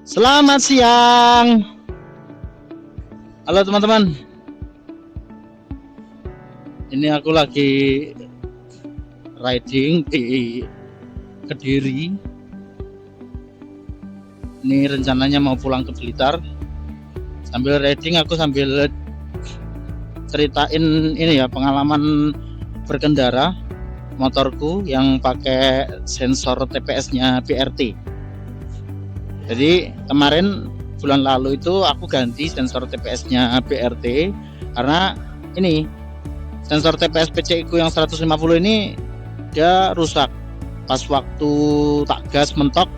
Selamat siang. Halo teman-teman. Ini aku lagi riding di Kediri. Ini rencananya mau pulang ke Blitar. Sambil riding aku sambil ceritain ini ya, pengalaman berkendara motorku yang pakai sensor TPS-nya BRT. Jadi kemarin bulan lalu itu aku ganti sensor TPS-nya BRT karena ini sensor TPS PCI ku yang 150 ini dia rusak. Pas waktu tak gas mentok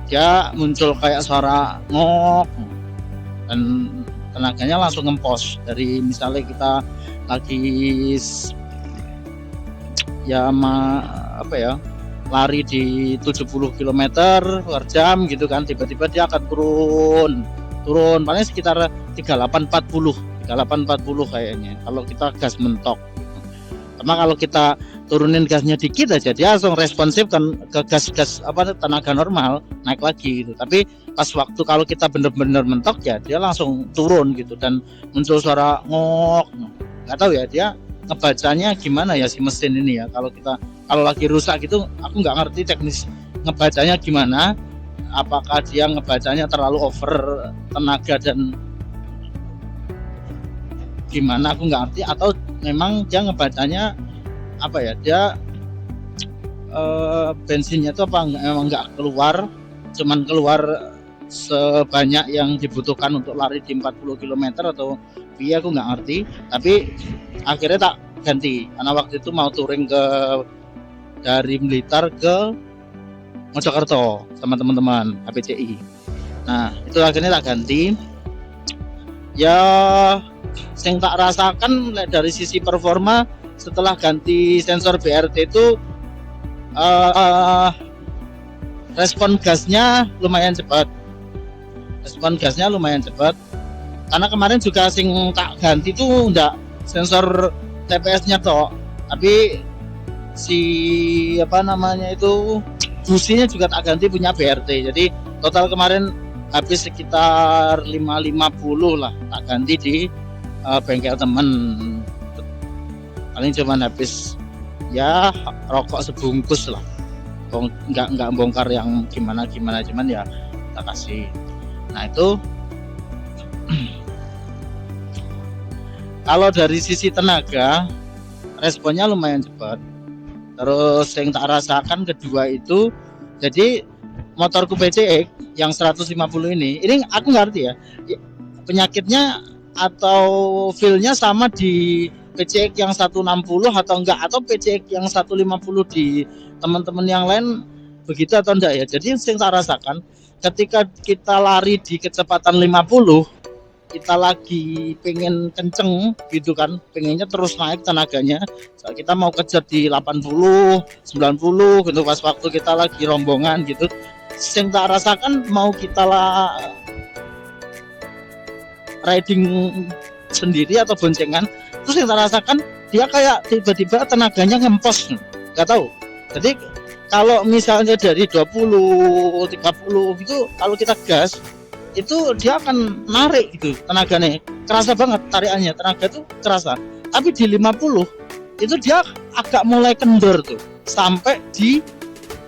dia muncul kayak suara ngok dan tenaganya langsung ngempos. Dari misalnya kita lagi lari di 70 km per jam gitu kan, tiba-tiba dia akan turun paling sekitar 3840 kayaknya kalau kita gas mentok. Karena kalau kita turunin gasnya dikit aja dia langsung responsif kan ke gas tenaga normal, naik lagi gitu. Tapi pas waktu kalau kita bener-bener mentok ya dia langsung turun gitu dan muncul suara ngok. Nggak tahu ya dia ngebacanya gimana ya si mesin ini ya. Kalau lagi rusak gitu aku nggak ngerti teknis ngebacanya gimana, apakah dia ngebacanya terlalu over tenaga dan gimana aku nggak ngerti, atau memang dia ngebacanya dia bensinnya itu memang nggak keluar, cuman keluar sebanyak yang dibutuhkan untuk lari di 40 km atau iya aku nggak ngerti. Tapi akhirnya tak ganti karena waktu itu mau touring dari Blitar ke Mojokerto sama teman-teman HPCI. Nah itu akhirnya tak ganti ya. Yang tak rasakan dari sisi performa setelah ganti sensor BRT itu respon gasnya lumayan cepat. Karena kemarin juga sing tak ganti tuh enggak sensor TPS-nya toh, tapi si businya juga tak ganti punya BRT. Jadi total kemarin habis sekitar 550 lah tak ganti di bengkel temen. Paling cuman habis ya rokok sebungkus lah, nggak bongkar yang gimana cuman ya tak kasih. Nah itu kalau dari sisi tenaga responnya lumayan cepat. Terus yang tak rasakan kedua itu, jadi motorku PCX yang 150 ini aku nggak ngerti ya penyakitnya atau feel-nya sama di PCX yang 160 atau enggak, atau PCX yang 150 di teman-teman yang lain begitu atau enggak ya. Jadi yang saya rasakan ketika kita lari di kecepatan 50, kita lagi pengen kenceng gitu kan, pengennya terus naik tenaganya, kita mau kejar di 80 90 gitu pas waktu kita lagi rombongan gitu. Yang tak rasakan mau kita riding sendiri atau boncengan, terus yang tak rasakan dia kayak tiba-tiba tenaganya ngempos, nggak tahu. Jadi kalau misalnya dari 20 30 gitu kalau kita gas itu dia akan narik gitu, tenaganya kerasa banget, tarikannya tenaga tuh kerasa. Tapi di 50 itu dia agak mulai kendor tuh sampai di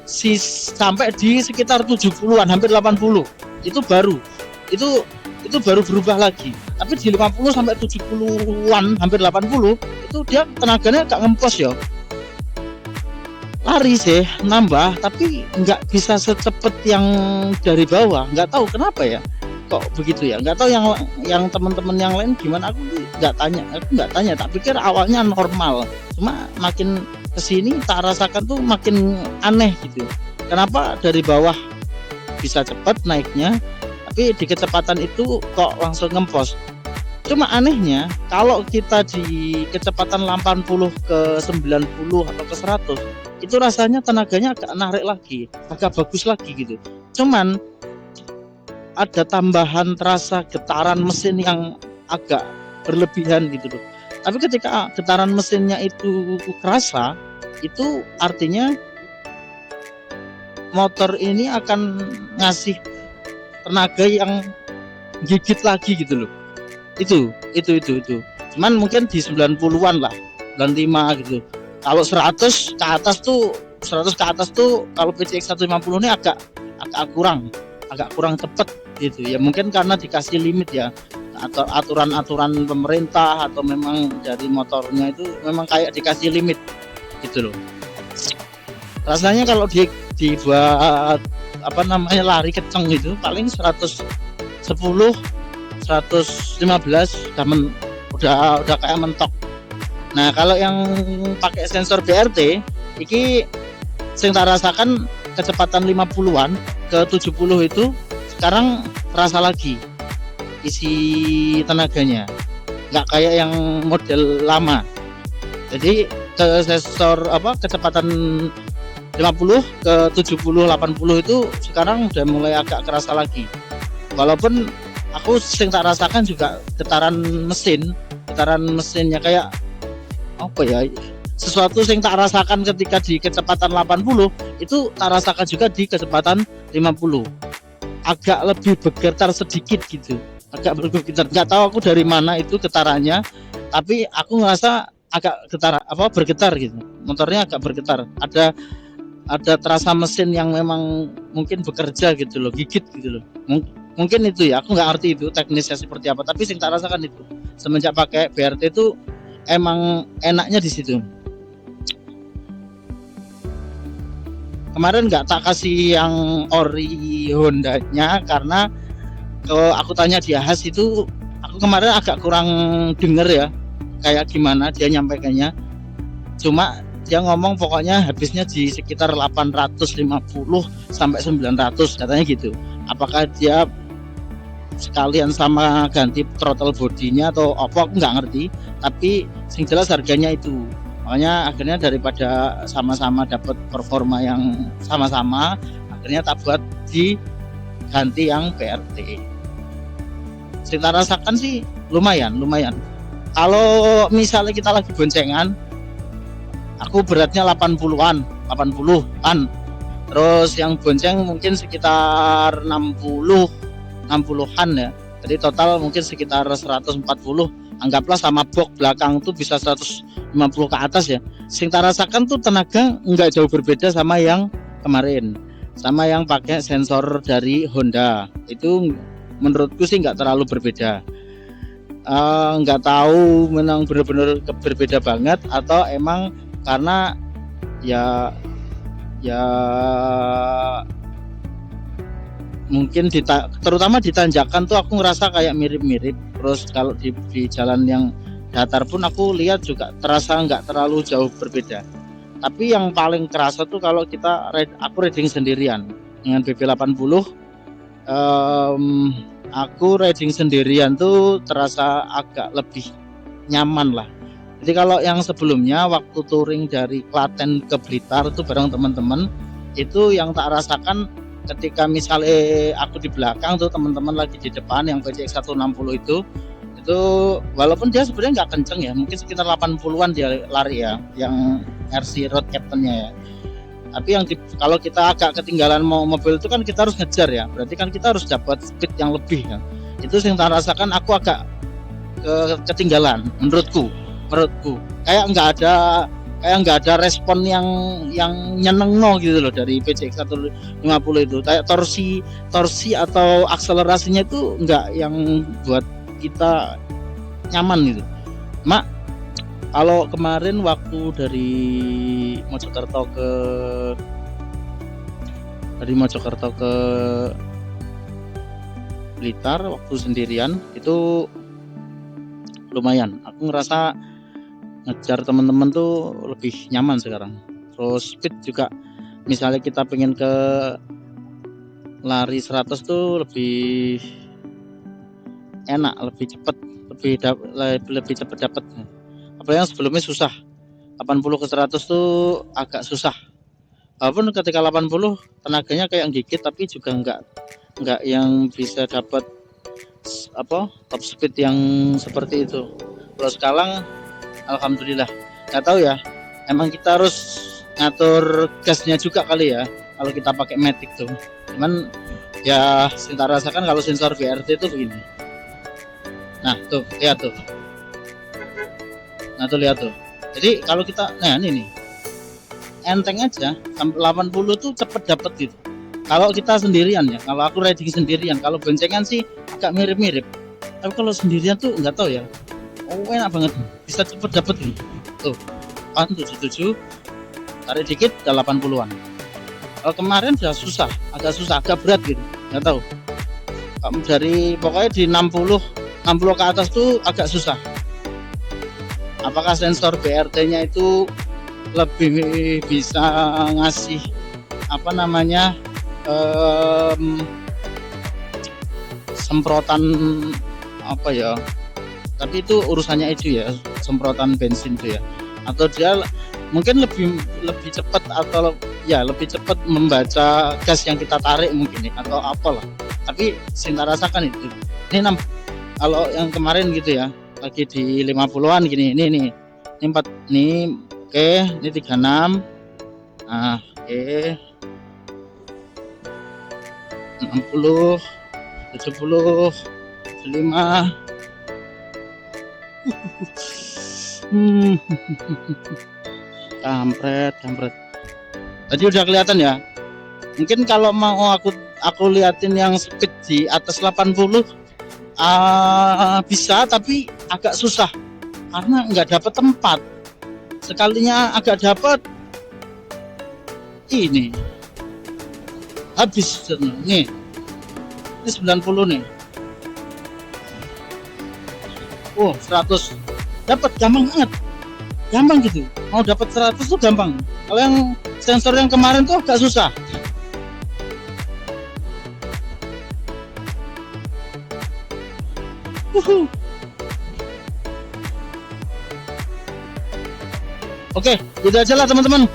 sekitar 70-an hampir 80 itu baru berubah lagi. Tapi di 50 sampai 70-an hampir 80 itu dia tenaganya agak ngempos ya. Lari sih nambah tapi nggak bisa secepat yang dari bawah, nggak tahu kenapa ya kok begitu ya. Nggak tahu yang teman-teman yang lain gimana, aku nggak tanya, tak pikir awalnya normal, cuma makin kesini tak rasakan tuh makin aneh gitu. Kenapa dari bawah bisa cepat naiknya tapi di kecepatan itu kok langsung ngempos. Cuma anehnya kalau kita di kecepatan 80 ke 90 atau ke 100 itu rasanya tenaganya agak narik lagi, agak bagus lagi gitu. Cuman ada tambahan terasa getaran mesin yang agak berlebihan gitu loh. Tapi ketika getaran mesinnya itu kerasa, itu artinya motor ini akan ngasih tenaga yang gigit lagi gitu loh. Itu. Cuman mungkin di 90-an lah, 95 gitu. Kalau 100 ke atas tuh 100 ke atas tuh kalau PCX 150 ini agak kurang cepet gitu ya, mungkin karena dikasih limit ya, atau aturan pemerintah atau memang dari motornya itu memang kayak dikasih limit gitu loh. Rasanya kalau dibuat apa namanya lari kenceng gitu paling 110 115 udah kayak mentok. Nah kalau yang pakai sensor BRT iki sing tak rasakan kecepatan 50-an ke 70 itu sekarang terasa lagi isi tenaganya, nggak kayak yang model lama. Jadi ke sensor kecepatan 50 ke 70 80 itu sekarang udah mulai agak kerasa lagi. Walaupun aku sing tak rasakan juga getaran mesinnya kayak apa ya, sesuatu yang tak rasakan ketika di kecepatan 80 itu tak rasakan juga di kecepatan 50, agak lebih bergetar sedikit gitu, agak bergetar, nggak tahu aku dari mana itu getarannya, tapi aku ngerasa agak bergetar gitu, motornya agak bergetar, ada terasa mesin yang memang mungkin bekerja gitu loh, gigit gitu loh. Mungkin itu ya, aku nggak ngerti itu teknisnya seperti apa, tapi sing tak rasakan itu semenjak pakai BRT itu emang enaknya di situ. Kemarin nggak tak kasih yang ori Hondanya karena kalau aku tanya di Ahas itu, aku kemarin agak kurang denger ya kayak gimana dia nyampaikannya. Cuma dia ngomong pokoknya habisnya di sekitar 850 sampai 900 katanya gitu. Apakah dia sekalian sama ganti throttle bodinya atau apa aku nggak ngerti, tapi sing jelas harganya itu. Makanya akhirnya daripada sama-sama dapat performa yang sama-sama, akhirnya tak buat diganti yang BRT. Kita rasakan sih lumayan. Kalau misalnya kita lagi boncengan, aku beratnya 80-an. Terus yang bonceng mungkin sekitar 60-an ya. Jadi total mungkin sekitar 140. Anggaplah sama box belakang tuh bisa 150 ke atas ya. Sing tak rasakan tuh tenaga nggak jauh berbeda sama yang kemarin, sama yang pakai sensor dari Honda. Itu menurutku sih nggak terlalu berbeda. Nggak tahu memang benar-benar berbeda banget atau emang karena ya mungkin terutama di tanjakan tuh aku ngerasa kayak mirip-mirip. Terus kalau di jalan yang datar pun aku lihat juga terasa nggak terlalu jauh berbeda. Tapi yang paling kerasa tuh kalau aku riding sendirian dengan BB80, aku riding sendirian tuh terasa agak lebih nyaman lah. Jadi kalau yang sebelumnya waktu touring dari Klaten ke Blitar tuh bareng teman-teman, itu yang tak rasakan ketika misalnya aku di belakang tuh teman-teman lagi di depan yang PCX 160 itu walaupun dia sebenarnya nggak kenceng ya, mungkin sekitar 80-an dia lari ya, yang RC Road Captain-nya ya. Tapi kalau kita agak ketinggalan mobil itu kan kita harus ngejar ya, berarti kan kita harus dapat speed yang lebih kan. Itu yang tak rasakan, aku agak ketinggalan menurutku kayak nggak ada respon yang nyenengno gitu loh dari PCX 150 itu, kayak torsi atau akselerasinya itu nggak yang buat kita nyaman gitu. Kalau kemarin waktu dari Mojokerto ke Blitar waktu sendirian itu lumayan, aku ngerasa ngejar teman-teman tuh lebih nyaman sekarang. Terus speed juga, misalnya kita pengen ke lari 100 tuh lebih enak, lebih cepat, lebih cepat dapat. Apa yang sebelumnya susah, 80 ke 100 tuh agak susah. Walaupun ketika 80 tenaganya kayak gigit, tapi juga enggak yang bisa dapat top speed yang seperti itu. Kalau sekarang alhamdulillah, nggak tahu ya, emang kita harus ngatur gasnya juga kali ya. kalau kita pakai Matic tuh. Cuman ya kita rasakan kalau sensor BRT itu begini. Nah tuh lihat tuh, nah tuh lihat tuh. Jadi kalau kita, nah ini nih enteng aja, sampai 80 tuh cepet dapet gitu. Kalau kita sendirian ya, kalau aku riding sendirian, kalau boncengan sih agak mirip-mirip. Tapi kalau sendirian tuh nggak tahu ya. Oh enak banget, bisa cepet dapet gitu. Tuh, kan 77, tarik dikit udah 80-an. Kalau kemarin sudah susah, agak berat gitu, nggak tahu. Kamu dari pokoknya di 60 ke atas tuh agak susah. Apakah sensor BRT-nya itu lebih bisa ngasih apa namanya semprotan apa ya, tapi itu urusannya itu ya, semprotan bensin itu ya, atau dia mungkin lebih cepat, atau ya lebih cepat membaca gas yang kita tarik mungkin ya, atau apalah. Tapi Sinta rasakan itu ini kalau yang kemarin gitu ya, lagi di 50-an gini, ini 4 nih, oke, ini 36, nah oke, 60, 70, 75. Kampret. Tadi udah kelihatan ya. Mungkin kalau mau aku liatin yang speed di atas 80 bisa, tapi agak susah karena nggak dapat tempat. Sekalinya agak dapat, ini habis nih. Ini 90 nih. 100 dapat gampang banget, gampang gitu. Mau dapat 100 tuh gampang. Kalau yang sensor yang kemarin tuh agak susah. Oke, gitu aja lah teman-teman.